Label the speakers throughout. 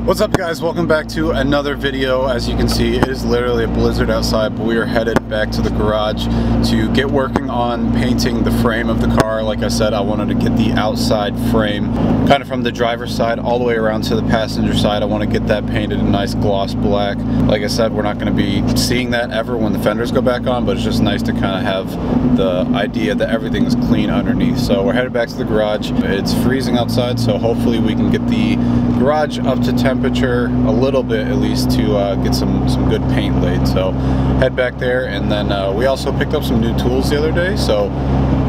Speaker 1: What's up guys, welcome back to another video. As you can see, it is literally a blizzard outside, but we are headed back to the garage to get working on painting the frame of the car. Like I said, I wanted to get the outside frame kind of from the driver's side all the way around to the passenger side. I want to get that painted a nice gloss black. Like I said, we're not going to be seeing that ever when the fenders go back on, but it's just nice to kind of have the idea that everything is clean underneath. So we're headed back to the garage. It's freezing outside, so hopefully we can get the garage up to temperature a little bit at least to get some good paint laid. So head back there, and then we also picked up some new tools the other day, so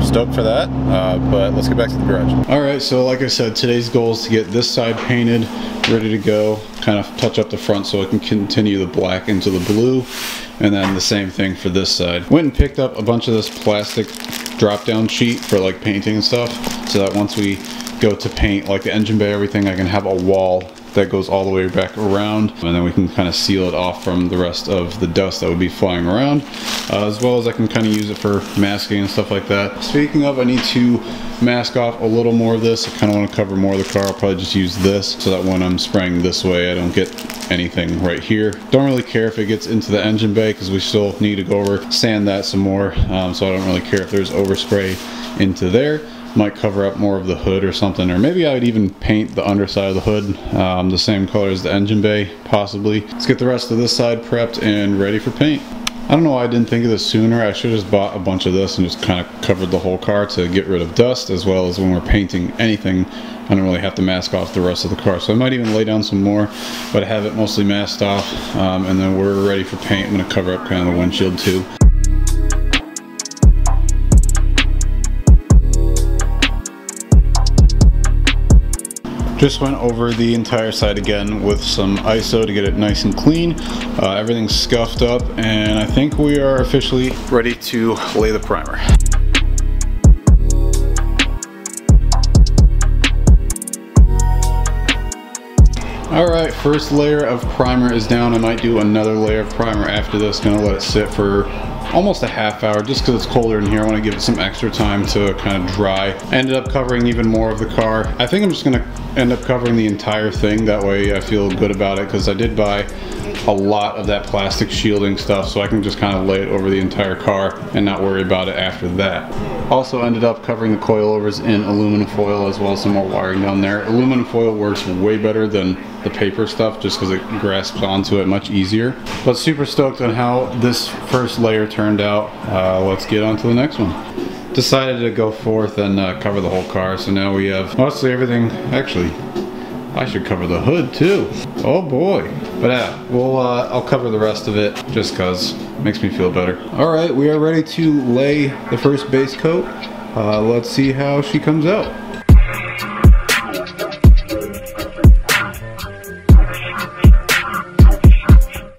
Speaker 1: stoked for that. But let's get back to the garage. All right, so like I said, today's goal is to get this side painted, ready to go, kind of touch up the front so I can continue the black into the blue, and then the same thing for this side. Went and picked up a bunch of this plastic drop down sheet for like painting and stuff, so that once we go to paint like the engine bay, everything, I can have a wall that goes all the way back around, and then we can kind of seal it off from the rest of the dust that would be flying around, as well as I can kind of use it for masking and stuff like that. Speaking of, I need to mask off a little more of this. I kind of want to cover more of the car. I'll probably just use this so that when I'm spraying this way I don't get anything right here. Don't really care if it gets into the engine bay because we still need to go over, sand that some more, so I don't really care if there's overspray into there. Might cover up more of the hood or something, or maybe I would even paint the underside of the hood the same color as the engine bay, possibly. Let's get the rest of this side prepped and ready for paint. I don't know why I didn't think of this sooner. I should have just bought a bunch of this and just kind of covered the whole car to get rid of dust, as well as when we're painting anything, I don't really have to mask off the rest of the car. So I might even lay down some more, but I have it mostly masked off, and then we're ready for paint. I'm going to cover up kind of the windshield too. Just went over the entire side again with some ISO to get it nice and clean. Everything's scuffed up, and I think we are officially ready to lay the primer. Alright, first layer of primer is down. I might do another layer of primer after this. Gonna let it sit for almost a half hour just because it's colder in here. I want to give it some extra time to kind of dry. I ended up covering even more of the car. I think I'm just going to end up covering the entire thing. That way I feel good about it, because I did buy a lot of that plastic shielding stuff, so I can just kind of lay it over the entire car and not worry about it after that. Also ended up covering the coilovers in aluminum foil, as well as some more wiring down there. Aluminum foil works way better than the paper stuff just because it grasps onto it much easier. But super stoked on how this first layer turned out. Let's get on to the next one. Decided to go forth and cover the whole car, so now we have mostly everything. Actually, I should cover the hood too. Oh boy. But yeah, I'll cover the rest of it just because it makes me feel better. All right, we are ready to lay the first base coat. Let's see how she comes out.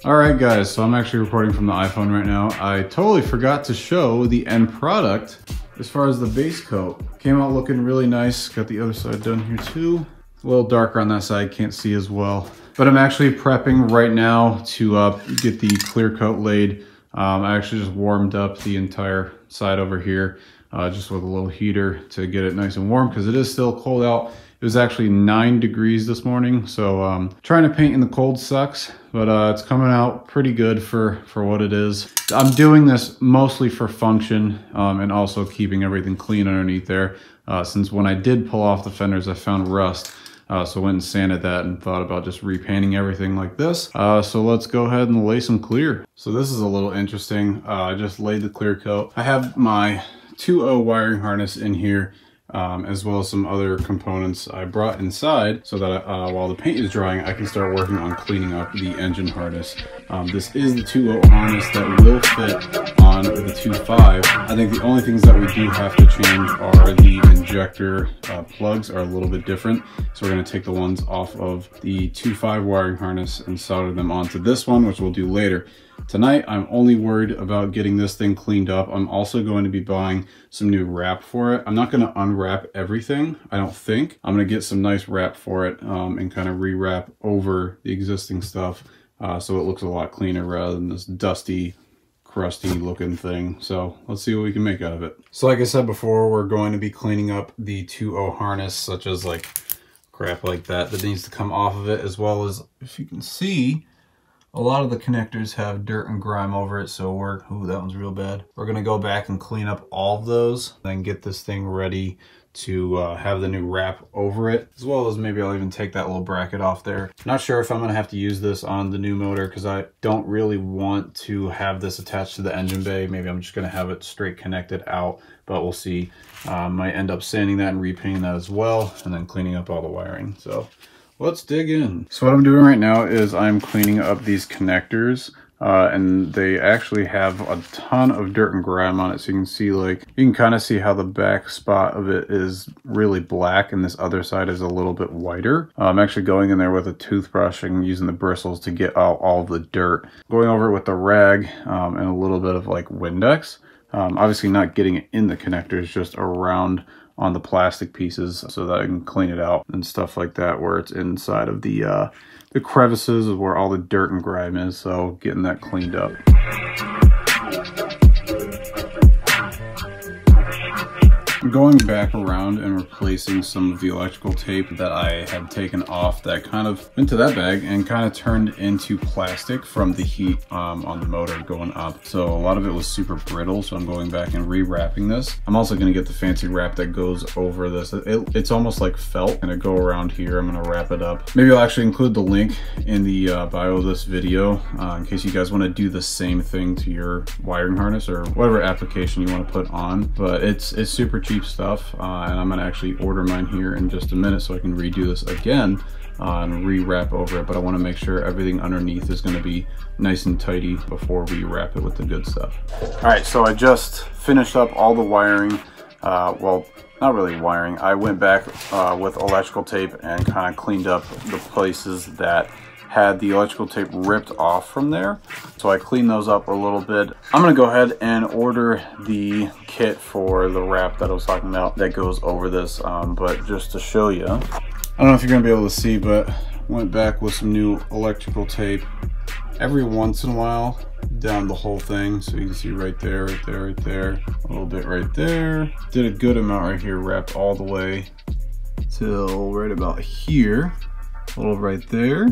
Speaker 1: Alright guys, so I'm actually recording from the iPhone right now. I totally forgot to show the end product as far as the base coat. Came out looking really nice. Got the other side done here too. A little darker on that side, can't see as well. But I'm actually prepping right now to get the clear coat laid. I actually just warmed up the entire side over here just with a little heater to get it nice and warm, because it is still cold out. It was actually 9 degrees this morning, so trying to paint in the cold sucks, but it's coming out pretty good for what it is. I'm doing this mostly for function, and also keeping everything clean underneath there, since when I did pull off the fenders, I found rust. So I went and sanded that and thought about just repainting everything like this. So let's go ahead and lay some clear. So this is a little interesting. I just laid the clear coat. I have my 2.0 wiring harness in here, as well as some other components I brought inside so that while the paint is drying, I can start working on cleaning up the engine harness. This is the 2.0 harness that will fit on the 2.5. I think the only things that we do have to change are the injector plugs are a little bit different. So we're going to take the ones off of the 2.5 wiring harness and solder them onto this one, which we'll do later. Tonight, I'm only worried about getting this thing cleaned up. I'm also going to be buying some new wrap for it. I'm not going to unwrap everything, I don't think. I'm going to get some nice wrap for it and kind of rewrap over the existing stuff so it looks a lot cleaner rather than this dusty, crusty looking thing. So let's see what we can make out of it. So like I said before, we're going to be cleaning up the 2.0 harness, such as like crap like that needs to come off of it, as well as, if you can see, a lot of the connectors have dirt and grime over it, so ooh, that one's real bad. We're gonna go back and clean up all of those, then get this thing ready to have the new wrap over it, as well as maybe I'll even take that little bracket off there. Not sure if I'm gonna have to use this on the new motor because I don't really want to have this attached to the engine bay. Maybe I'm just gonna have it straight connected out, but we'll see. Might end up sanding that and repainting that as well, and then cleaning up all the wiring. So let's dig in. So what I'm doing right now is I'm cleaning up these connectors. And they actually have a ton of dirt and grime on it, so you can see, like, you can kind of see how the back spot of it is really black and this other side is a little bit whiter. I'm actually going in there with a toothbrush and using the bristles to get out all the dirt. Going over it with the rag and a little bit of like Windex. Obviously not getting it in the connectors, just around on the plastic pieces so that I can clean it out and stuff like that, where it's inside of the crevices is where all the dirt and grime is, so getting that cleaned up. I'm going back around and replacing some of the electrical tape that I had taken off that kind of went to that bag and kind of turned into plastic from the heat on the motor going up. So a lot of it was super brittle, so I'm going back and re-wrapping this. I'm also going to get the fancy wrap that goes over this. It's almost like felt. I'm going to go around here. I'm going to wrap it up. Maybe I'll actually include the link in the bio of this video in case you guys want to do the same thing to your wiring harness or whatever application you want to put on. But it's super cheap stuff, and I'm gonna actually order mine here in just a minute so I can redo this again and re-wrap over it, but I want to make sure everything underneath is going to be nice and tidy before we wrap it with the good stuff. All right, so I just finished up all the wiring. Well, not really wiring. I went back with electrical tape and kind of cleaned up the places that had the electrical tape ripped off from there. So I cleaned those up a little bit. I'm gonna go ahead and order the kit for the wrap that I was talking about that goes over this, but just to show you, I don't know if you're gonna be able to see, but went back with some new electrical tape every once in a while down the whole thing, so you can see right there, right there, right there, a little bit right there. Did a good amount right here, wrapped all the way till right about here, a little right there.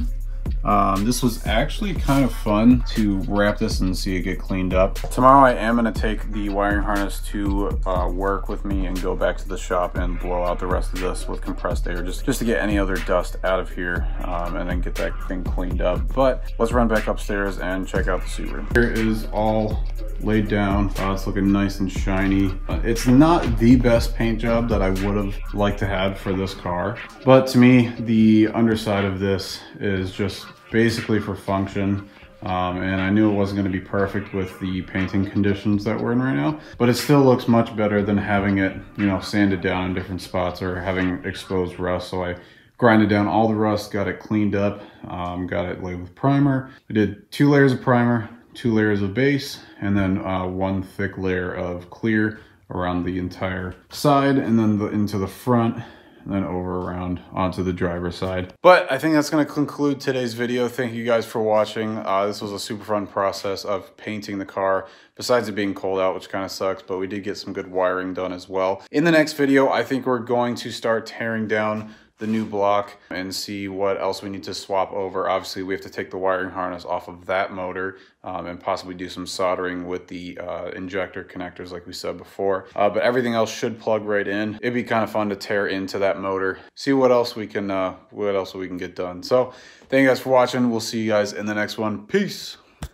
Speaker 1: This was actually kind of fun to wrap this and see it get cleaned up. Tomorrow I am going to take the wiring harness to work with me and go back to the shop and blow out the rest of this with compressed air just to get any other dust out of here and then get that thing cleaned up. But let's run back upstairs and check out the suit room. Here is all laid down. It's looking nice and shiny. It's not the best paint job that I would have liked to have for this car, but to me the underside of this is just basically for function, and I knew it wasn't going to be perfect with the painting conditions that we're in right now, but it still looks much better than having it, you know, sanded down in different spots or having exposed rust. So I grinded down all the rust, got it cleaned up, got it laid with primer. I did 2 layers of primer, 2 layers of base, and then 1 thick layer of clear around the entire side, and then into the front, and then over around onto the driver's side. But I think that's going to conclude today's video. Thank you guys for watching. This was a super fun process of painting the car, besides it being cold out, which kind of sucks, but we did get some good wiring done as well. In the next video, I think we're going to start tearing down the new block and see what else we need to swap over. Obviously, we have to take the wiring harness off of that motor and possibly do some soldering with the injector connectors like we said before. But everything else should plug right in. It'd be kind of fun to tear into that motor, see what else we can get done. So thank you guys for watching. We'll see you guys in the next one. Peace.